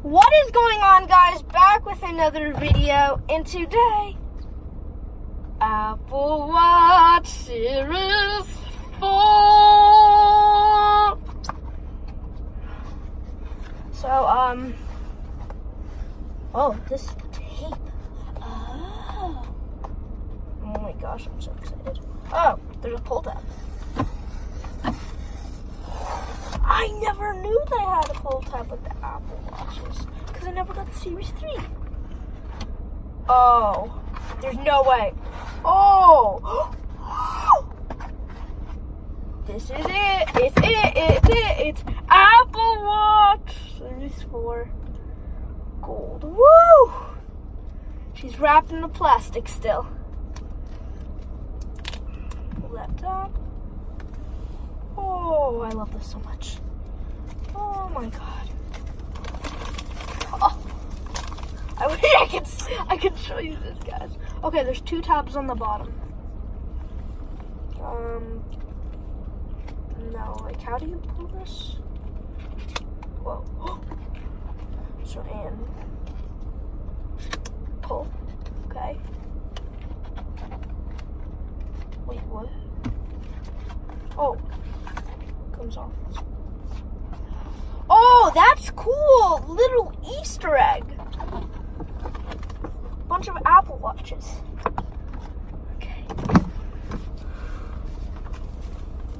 What is going on, guys? Back with another video, and today, Apple Watch Series 4. So, oh, this tape. Oh my gosh, I'm so excited. Oh, there's a pull tab. I never knew they had a pull tab with the Apple Watches because I never got the Series 3. Oh, there's no way. Oh, this is it. It's Apple Watch Series 4 Gold. Woo! She's wrapped in the plastic still. Laptop. Oh, I love this so much. Oh my god. Oh. I wish I could show you this, guys. Okay, there's 2 tabs on the bottom. No, like how do you pull this? Whoa. So, and pull. Okay. Wait, what? Oh. Comes off. Oh, that's cool! Little Easter egg. Bunch of Apple Watches. Okay.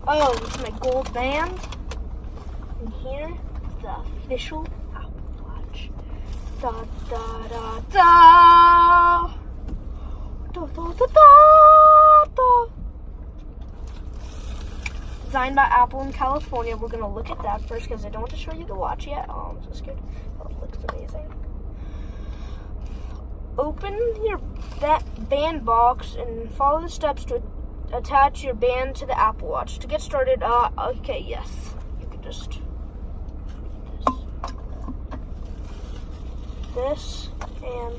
Oh, it's my gold band. And here is the official Apple Watch. Da da da da. Da da da da da. Designed by Apple in California. We're going to look at that first because I don't want to show you the watch yet. Oh, I'm so scared. Oh, it looks amazing. Open your band box and follow the steps to attach your band to the Apple Watch. To get started, okay, yes. You can just this and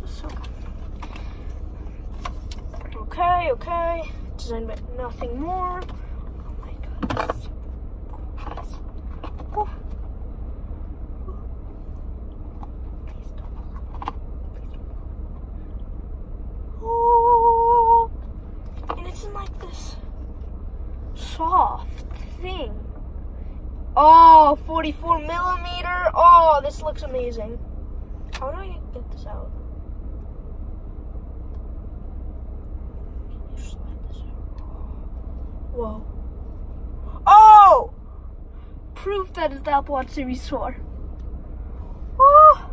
so. Okay. Designed by nothing more. Oh my goodness. Oh. Please don't. Oh. And it's in like this soft thing. Oh, 44 millimeter. Oh, this looks amazing. How do I get this out? Whoa. Oh! Proof that it's the Apple Watch Series 4. Oh!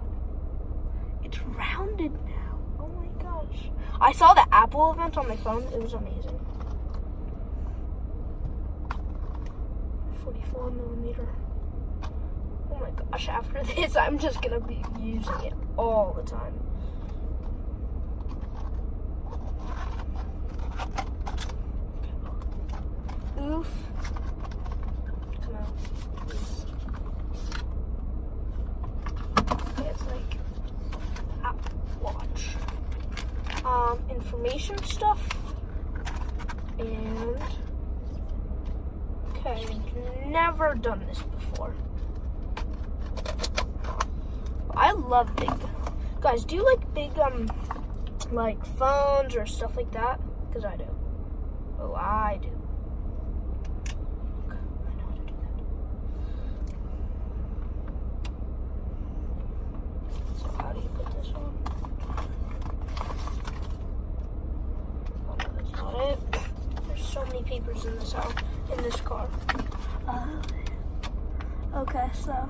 It's rounded now. Oh my gosh. I saw the Apple event on my phone. It was amazing. 44 millimeter. Oh my gosh. After this, I'm just going to be using it all the time. Oof. Come on. Okay, it's like Apple Watch. Information stuff. And okay, I've never done this before. I love big guys, do you like big like phones or stuff like that? Because I do. Oh, I do. So many papers in this house, in this car. Okay, so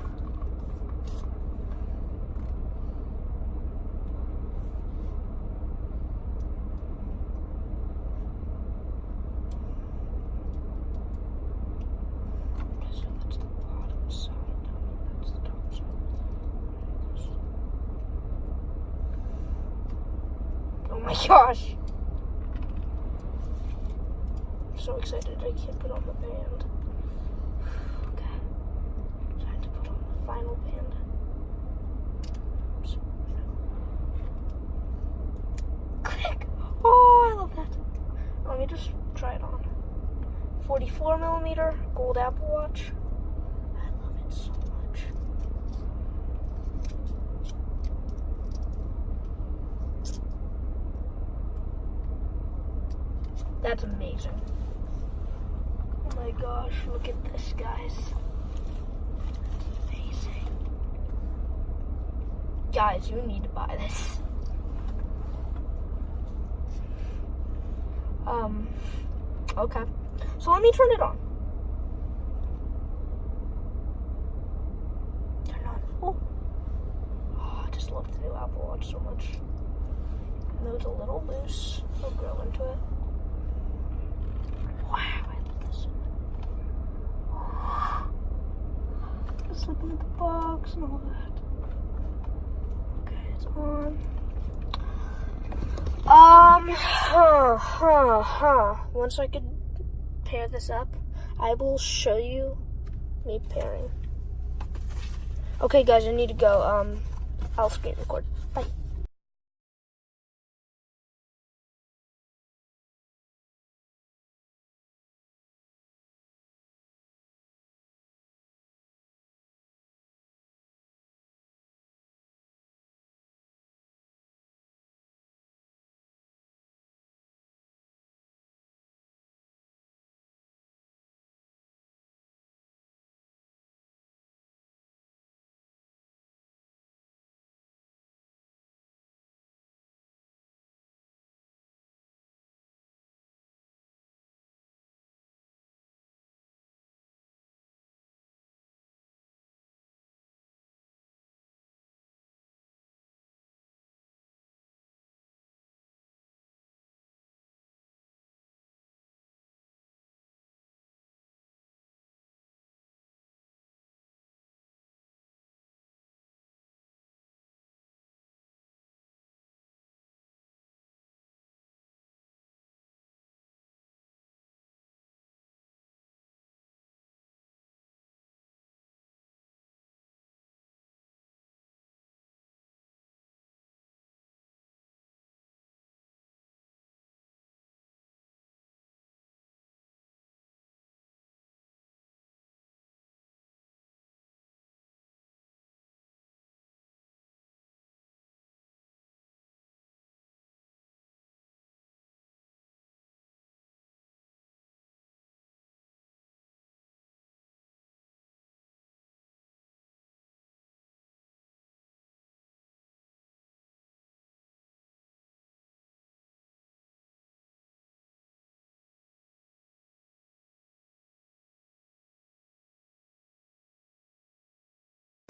that's the bottom side. That's the top side. Oh my gosh. So excited I can't put on the band. Okay. Time to put on the final band. Oops. Click! Oh, I love that. Let me just try it on. 44 millimeter gold Apple Watch. it so much. That's amazing. Oh my gosh, look at this, guys. That's amazing. Guys, you need to buy this. Okay. So let me turn it on. Turn it on. Oh, I just love the new Apple Watch so much. Even though it's a little loose, I'll grow into it. Wow, I love this. Just looking at the box and all that. Okay, it's on. Once I could pair this up, I will show you me pairing. Okay, guys, I need to go. I'll screen record. Bye.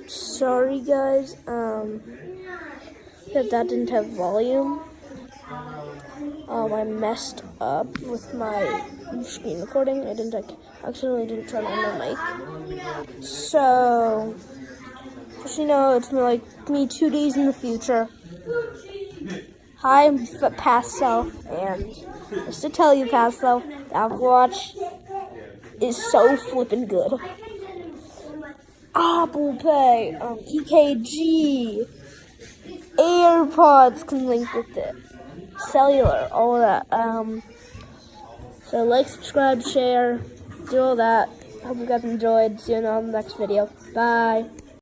Sorry, guys. That didn't have volume. I messed up with my screen recording. I accidentally didn't turn on my mic. So, just so you know, it's like me 2 days in the future. Hi, I'm past self, and just to tell you, past self, the Apple Watch is so flippin' good. Apple Pay, EKG, AirPods can link with it, cellular, all of that. So like, subscribe, share, do all that. Hope you guys enjoyed. See you on the next video. Bye.